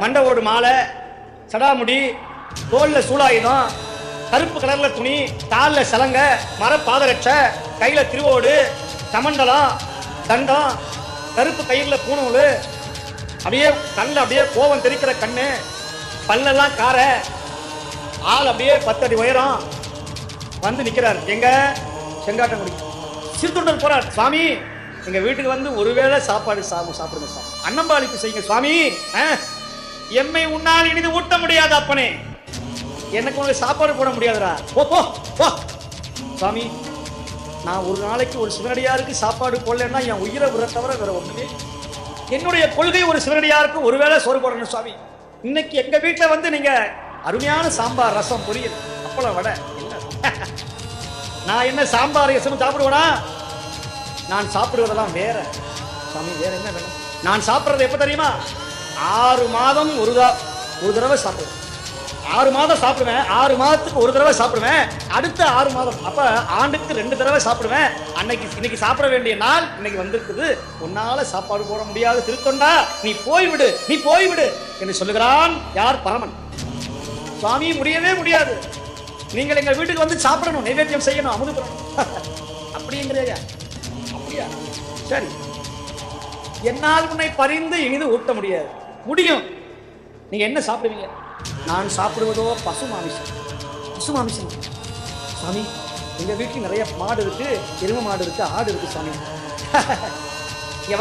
மண்டவோடு மாலை, சடாமுடி, தோல்ல சூலாயுதம், கருப்பு கலர்ல துணி, கால்ல சலங்க, மர பாதரட்ச, கையில திருவோடு, கமண்டலம், தண்டம், கருப்பு கையில பூணூல், அப்படியே கண்ணில் அப்படியே கோபம் தெரிக்கிற கண்ணு, பல்லெல்லாம் கார, ஆள் அப்படியே 10 அடி உயரம் வந்து நிக்கிறார். எங்க செங்காட்டங்குடி. சிறுத்தொண்டர் போறார். சுவாமி, எங்க வீட்டுக்கு வந்து ஒருவேளை சாப்பாடு சாப்பிடுங்க சாமி, அன்னம்பாளிப்பு செய்யுங்க சுவாமி. எம்மை உன்னால் இனிது ஊட்ட முடியாது அப்பனே, எனக்கு உங்களுக்கு சாப்பாடு போட முடியாதுடா. போ போ போ. சுவாமி, நான் ஒரு நாளைக்கு ஒரு சிவனடியாருக்கு சாப்பாடு போடலன்னா என் உயிரை விட தவிர வேற ஒண்ணுமே. என்னுடைய கொள்கை ஒரு சிவனடியாருக்கு ஒருவேளை சோறு போடணும் சுவாமி. இன்னைக்கு எங்க வீட்டுல வந்து நீங்க அருமையான சாம்பார், ரசம், பொரியல், அப்பளம், வடை இல்லை. நான் என்ன சாம்பார் ரசம் சாப்பிடுவேனா? நான் சாப்பிடுவதெல்லாம் வேற சாமி. வேற என்ன வேணும்? நான் சாப்பிடுறது எப்ப தெரியுமா? 6 மாதம் ஒரு தடவை சாப்பிடுவேன். 6 மாதம் சாப்பிடுவேன். 6 மாதத்துக்கு ஒரு தடவை சாப்பிடுவேன். அடுத்த 6 மாதம், அப்ப ஆண்டுக்கு 2 தடவை சாப்பிடுவேன். இன்னைக்கு சாப்பிட வேண்டிய நாள் இன்னைக்கு வந்திருக்குது. உன்னால சாப்பாடு போட முடியாது திருத்தொண்டா, நீ போய்விடு, நீ போய்விடு என்று சொல்லுகிறான். யார்? பரமன். சுவாமி, முடியவே முடியாது, நீங்கள் எங்க வீட்டுக்கு வந்து சாப்பிடணும், நைவேத்தியம் செய்யணும், அமுது பண்ணணும். அப்படிங்கிறியா? அப்படியா? சரி, என்னால் உன்னை பரிந்து இனிது ஊட்ட முடியாது. முடியும். நீங்க என்ன சாப்பிடுவீங்க? நான் சாப்பிடுவதோ பசு மாமிசம். பசு மாமிசம். சாமி, எங்க வீட்டில் நிறைய மாடு இருக்கு, எருமை மாடு இருக்கு, ஆடு இருக்கு சாமி.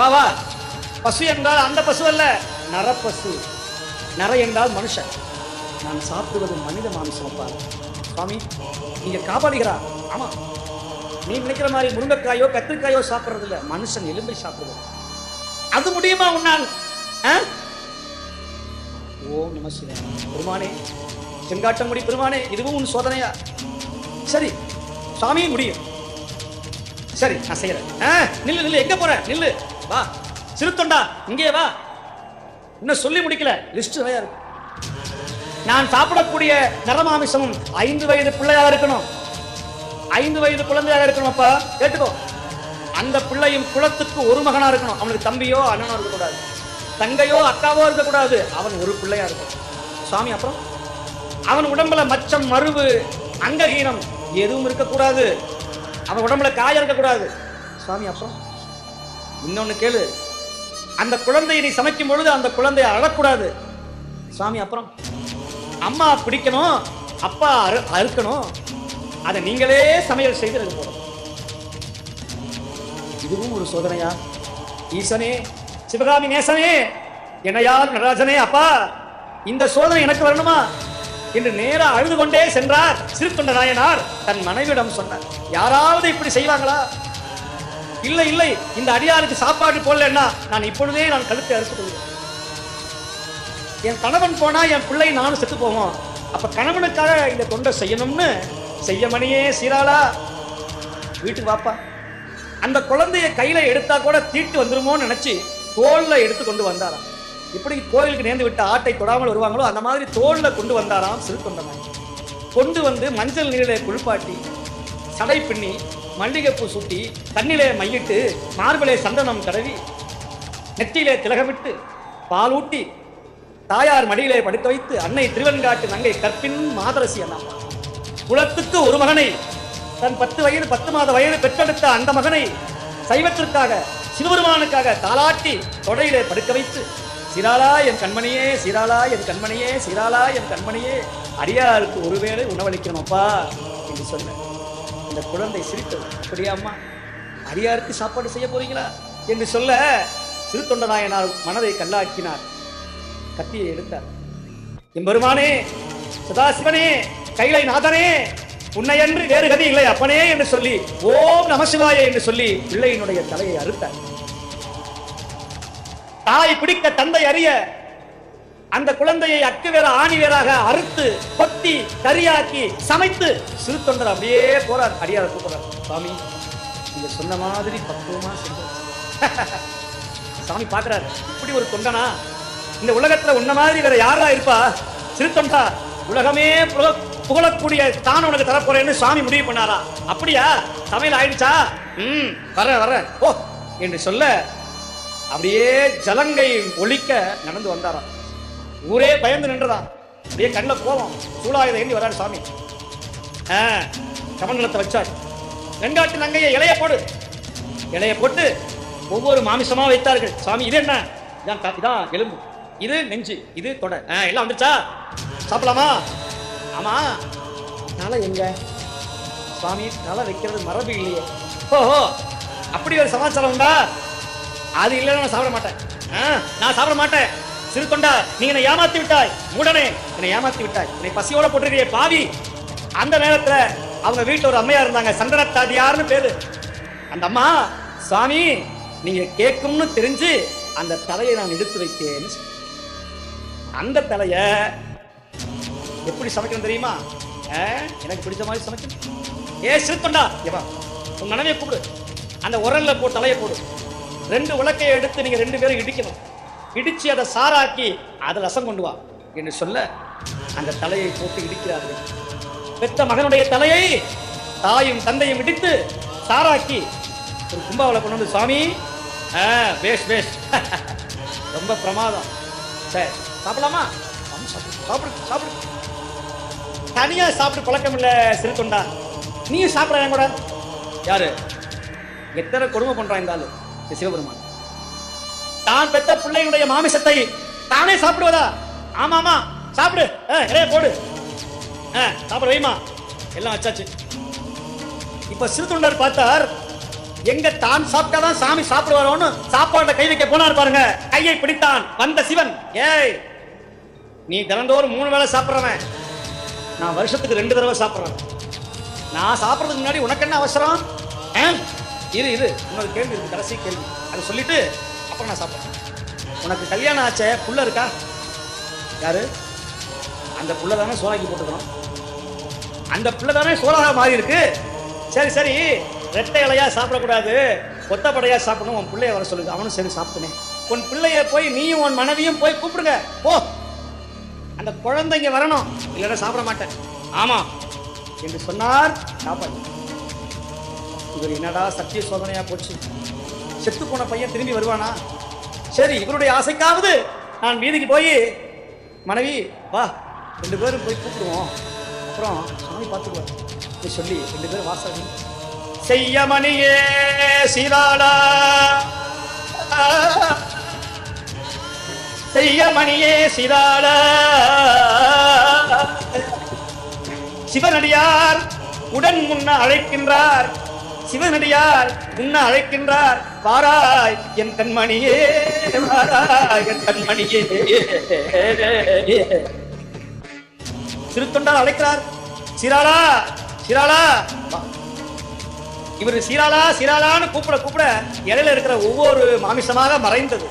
வா. பசு என்றால் அந்த பசு அல்ல, நரப்பசு. நர என்றால் மனுஷன். நான் சாப்பிடுவது மனித மாமிசம். அப்பா சுவாமி, நீங்க காப்பாடுகிறா? ஆமா. நீ நினைக்கிற மாதிரி முருங்கைக்காயோ கத்திரிக்காயோ சாப்பிடுறது இல்ல, மனுஷன் எலும்பை சாப்பிடுவது. அது முடியுமா உன்னால்? ஓம் நம சிவாய. பெருமானே, செங்காட்டங்குடி பெருமானே, இதுவும் உன் சோதனையா? சரி சாமி, முடியும். சரி, நான் செய்யறேன். நில்லு நில்லு, எங்க போற? நில்லு, வா. சிறுத்தொண்டா, இங்கே வா. இன்னும் சொல்லி முடிக்கல, லிஸ்ட் நிறைய இருக்கு. நான் சாப்பிடக்கூடிய நரமாமிசமும் 5 வயது பிள்ளையாக இருக்கணும். 5 வயது குழந்தையாக இருக்கணும். அப்பா கேட்டுக்கோ. அந்த பிள்ளையும் குலத்துக்கு ஒரு மகனா இருக்கணும். அவனுக்கு தம்பியோ அண்ணனோ இருக்கக்கூடாது, தங்கையோ அக்காவோ இருக்கக்கூடாது. அவன் ஒரு பிள்ளையா இருக்கும் சுவாமி. அப்புறம் அவன் உடம்புல மச்சம், மருவு, அங்கஹீனம் எதுவும் இருக்கக்கூடாது. அவன் உடம்புல காயம் இருக்கக்கூடாது சுவாமி. அப்புறம் இன்னொன்னு கேளு, அந்த குழந்தையை நீ சமைக்கும் பொழுது அந்த குழந்தைய அழக்கூடாது சுவாமி. அப்புறம் அம்மா பிடிக்கணும், அப்பா அறுக்கணும். அதை நீங்களே சமையல் செய்து போடும். இதுவும் ஒரு சோதனையா? ஈசனே, சிவகாமி நேசனே, என்னையார் நடராஜனே, அப்பா இந்த சோதனை எனக்கு வரணுமா என்று நேரா அழுது கொண்டே சென்றார் சிறுத்தொண்ட நாயனார். தன் மனைவியிடம் சொன்னார், யாராவது இப்படி செய்வாங்களா? இல்லை இல்லை, இந்த அடியாருக்கு சாப்பாடு போடலன்னா நான் இப்பொழுதே நான் கழுத்தை அறுத்துக் கொள்வேன். என் கணவன் போனா என் பிள்ளை நானும் செத்து போவோம். அப்ப கணவனுக்காக இந்த தொண்டை செய்யணும்னு செய்யமணியே சீராளா, வீட்டுக்கு வாப்பா. அந்த குழந்தைய கையில எடுத்தா கூட தீட்டு வந்துருமோன்னு நினைச்சு தோல்ல எடுத்து கொண்டு வந்தாராம். இப்படி கோயிலுக்கு நேர்ந்து விட்ட ஆட்டை தொடாமல் வருவாங்களோ அந்த மாதிரி தோல்ல கொண்டு வந்தாராம் சிறுத்தொண்டை. கொண்டு வந்து மஞ்சள் நீரிலே குளிப்பாட்டி, சடை பின்னி, மல்லிகைப்பூ சுட்டி, தண்ணிலே மையிட்டு, மார்பிலே சந்தனம் தடவி, நெத்தியிலே திலகமிட்டு, பாலூட்டி, தாயார் மடியிலே படுக்க வைத்து, அன்னை திருவெண்காட்டு நங்கை கற்பின் மாதரசி அண்ணா குலத்துக்கு ஒரு மகனை, தன் 10 வயது 10 மாத வயது பெற்றெடுத்த அந்த மகனை சைவத்திற்காக, சிவபெருமானுக்காக தாலாட்டி தொடையிலே படுக்க வைத்து, சீராளா என் கண்மணியே, சீராளா என் கண்மணியே, சீராளா என் கண்மணியே, அடியாருக்கு ஒருவேளை உணவளிக்கணும் அப்பா என்று சொன்ன இந்த குழந்தை சிரித்தது. அப்படியா அம்மா, அடியாருக்கு சாப்பாடு செய்ய போறீங்களா என்று சொல்ல சிறுத்தொண்ட நாயனார் மனதை கல்லாக்கினார். கத்தியை எடுத்தார். எம்பெருமானே, சதாசிவனே, கைலை நாதனே, உன்னை என்று வேறு கதி இல்லை அப்பனே என்று சொல்லி ஓம் நமசிவாய என்று சொல்லி பிள்ளையினுடைய தலையை அறுத்தார். தாய் பிடிக்க தந்தை அறிய அந்த குழந்தையை அக்கு வேற ஆணி வேறாக அறுத்து கொத்தி கரியாக்கி சமைத்து சிறுத்தொண்டர் அப்படியே போறார். அடியார கூப்பிடுறார், சாமி நீங்க சொன்ன மாதிரி பக்குவமா செஞ்சு. சாமி பாக்குறாரு, இப்படி ஒரு தொண்டனா இந்த உலகத்துல உன்ன மாதிரி வேற யாரா இருப்பா? சிறுத்தொண்டா, உலகமே புகழக்கூடிய தான் உனக்கு தரப்போறேன்னு சுவாமி முடிவு பண்ணாரா? அப்படியா? சமையல் ஆயிடுச்சா? வர ஓ என்று சொல்ல அப்படியே ஜலங்கை ஒலிக்க நடந்து வந்தாராம். ஊரே பயந்து நின்றதான். அப்படியே கண்ணில் கோபம், சூலாயுதம் ஏந்தி வராரு சாமி. கமண்டலத்தை வச்சார். வெண்காட்டு நங்கையை இலைய போடு, இலைய போட்டு ஒவ்வொரு மாமிசமா வைத்தார்கள். சாமி இது என்ன? இதான் எலும்பு, இது நெஞ்சு, இது தொடை, எல்லாம் வந்துச்சா? சாப்பிடலாமா? ஆமா. தலை எங்க? சுவாமி தலை வைக்கிறது மரபு இல்லையே. ஓஹோ, அப்படி ஒரு சமாச்சாரம் உண்டா? அது இல்லைன்னா நான் சாப்பிட மாட்டேன். நான் சாப்பிட மாட்டேன். சிறு தொண்டா, நீ என்னை ஏமாத்தி விட்டாய். மூடனே, என்னை ஏமாத்தி விட்டாய். என்னை பசியோட போட்டிருக்கிய பாவி. அந்த நேரத்துல அவங்க வீட்டுல ஒரு அம்மையா இருந்தாங்க, சந்தனத்தாதியார்னு பேரு. அந்த அம்மா, சாமி நீங்க கேட்கும்னு தெரிஞ்சு அந்த தலையை நான் எடுத்து வைத்தேன்னு. அந்த தலைய எப்படி சமைக்கணும் தெரியுமா? எனக்கு பிடிச்ச மாதிரி சமைக்கணும். சிறு தொண்டா, உன் மனைவியை கூப்பிடு, அந்த உரல்ல போட்டு தலையை போடு. 2 உலக்கையை எடுத்து நீங்க 2 பேரும் இடிக்கணும். இடிச்சு அதை சாராக்கி அதை ரசம் கொண்டு வா என்று சொல்ல அந்த தலையை போட்டு இடிக்கிறார்கள். பெத்த மகனுடைய தலையை தாயும் தந்தையும் இடித்து சாராக்கி ஒரு கும்பாவளை கொண்டு வந்து, சுவாமி பேஷ் பேஷ், ரொம்ப பிரமாதம். சரி சாப்பிடலாமா? சாப்பிடு சாப்பிடு. தனியா சாப்பிட்டு பழக்கம் இல்ல சிறு தொண்டா, நீ சாப்பிட கூட. யாரு எத்தனை கொடுமை பண்றான் இந்த ஆளு? சிவபெருமான். தான் பெத்த பிள்ளையுடைய மாமிசத்தை தானே சாப்பிடுவதா? ஆமாமா, சாப்பிடு, இலைய போடு, சாப்பிட வைமா. எல்லாம் வச்சாச்சு. இப்ப சிறு தொண்டர் பார்த்தார், எங்க தான் சாப்பிட்டாதான் சாமி சாப்பிடுவாரோன்னு சாப்பாட்டை கை வைக்க போனார் பாருங்க. கையை பிடித்தான் வந்த சிவன். ஏய், நீ தினந்தோறும் 3 வேளை சாப்பிடுறவன், நான் வருஷத்துக்கு 2 தடவை சாப்பிடுறேன். நான் சாப்பிடுறதுக்கு முன்னாடி உனக்கு என்ன அவசரம்? இரு இன்னொரு கேள்வி இருக்கு, கடைசி கேள்வி, அதை சொல்லிட்டு அப்புறம் நான் சாப்பிடுறேன். உனக்கு கல்யாணம் ஆச்ச, புள்ள இருக்கா? யாரு? அந்த புள்ள தானே சோறாக்கி போட்டுக்கணும். அந்த புள்ள தானே சோறாக மாறி இருக்கு. சரி சரி, ரெட்டை இலையா சாப்பிடக்கூடாது, கொத்தப்படையா சாப்பிடணும். உன் பிள்ளைய வர சொல்லுங்க. அவனும் சரி சாப்பிட்டுனேன். உன் பிள்ளைய போய் நீயும் உன் மனைவியும் போய் கூப்பிடுங்க. போ, அந்த குழந்தைங்க வரணும், இல்லைன்னா சாப்பிட மாட்டேன். ஆமா என்று சொன்னார். சாப்பாடு. இவர் என்னடா சத்திய சோதனையா போச்சு. செத்து போன பையன் திரும்பி வருவானா? சரி, இவருடைய ஆசைக்காவது நான் வீதிக்கு போய், மனைவி வா, 2 பேரும் போய் கூப்பிடுவோம், அப்புறம் சாமி பார்த்துக்குவார் சொல்லி 2 பேரும் வாசல். செய்ய மணியே சீராளா, செய்ய மணியே சீராளா, சிவனடியார் உடன் முன்ன அழைக்கின்றார். சிவனடியார் முன்ன அழைக்கின்றார். வாராய் என் கண்மணியே, வாராய் என் கண்மணியே. சிறு தொண்டார் அழைக்கிறார். சீராளா சீராளா. இவர் சீராளா சீராளான்னு கூப்பிட கூப்பிட இலையில இருக்கிற ஒவ்வொரு மாமிசமாக மறைந்தது.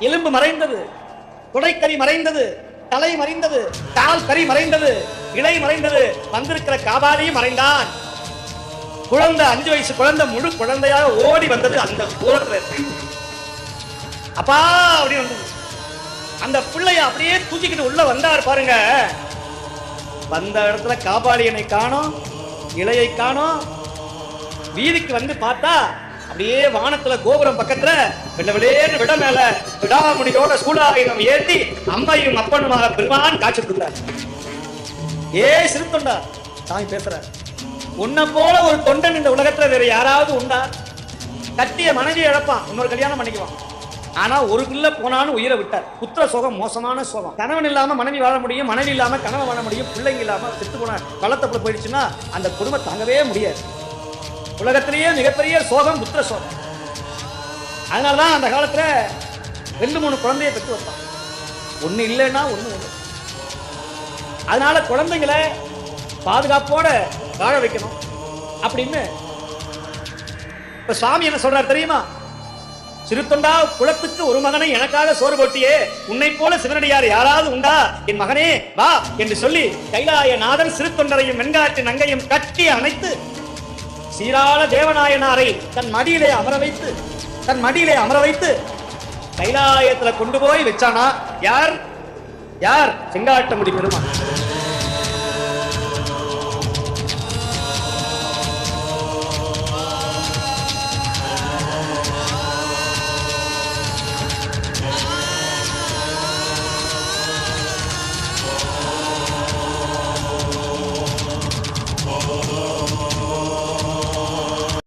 எலும்பு மறைந்தது, துடைக்கறி மறைந்தது, தலை மறைந்தது, கால் கறி மறைந்தது, இலை மறைந்தது. வந்திருக்கிற காபாலியும் மறைந்தான். குழந்தை, 5 வயசு குழந்தை முழு குழந்தையாக ஓடி வந்தது. அந்த தூரத்துல அப்பா அப்படி வந்தது. அந்த பிள்ளைய அப்படியே தூக்கிக்கிட்டு உள்ள வந்தார் பாருங்க. வந்த இடத்துல காபாலியனை காணோம், இலையை காணோம். வீதிக்கு வந்து பார்த்தா அப்படியே வானத்துல கோபுரம் பக்கத்துல வெள்ளவெளேன்னு விட மேல விடாமுடியோட சூடாயுதம் ஏற்றி அம்மையும் அப்பனுமாக பெருமான் காட்சி கொடுத்தார். சிறு தொண்டா, சாமி பேசுறார். உன்னை போல ஒரு தொண்டன் இந்த உலகத்துல வேற யாராவது உண்டா? கட்டிய மனைவி இழப்பான், இன்னொரு கல்யாணம் பண்ணிக்குவான். ஆனா ஒரு பிள்ளை போனாலும் உயிரை விட்டார். புத்திர சோகம் மோசமான சோகம். கணவன் இல்லாம மனைவி வாழ முடியும், மனைவி இல்லாம கணவன் வாழ முடியும், பிள்ளைங்க இல்லாம செத்து போன வளர்த்தப்பட போயிடுச்சுன்னா அந்த குடும்பம் தாங்கவே முடியாது. உலகத்திலேயே மிகப்பெரிய சோகம் புத்திர சோகம். அதனாலதான் அந்த காலத்துல 2-3 குழந்தைய பெற்று வைப்பான். ஒண்ணு இல்லைன்னா ஒண்ணு. அதனால குழந்தைங்களை பாதுகாப்போட வாழ வைக்கணும் அப்படின்னு இப்ப சுவாமி என்ன சொல்றாரு தெரியுமா? சிறுத்தொண்டா, குலத்துக்கு ஒரு மகனை எனக்காக சோறு போட்டியே, உன்னை போல சிவனடியார் யாராவது உண்டா? என் மகனே வா என்று சொல்லி கைலாய நாதன் சிறுத்தொண்டரையும் வெண்காட்டு நங்கையும் கட்டி அணைத்து சீராள தேவநாயனாரை தன் மடியிலே அமர வைத்து கைலாயத்துல கொண்டு போய் வச்சானா? யார்? செங்காட்டமுடி பெருமான்.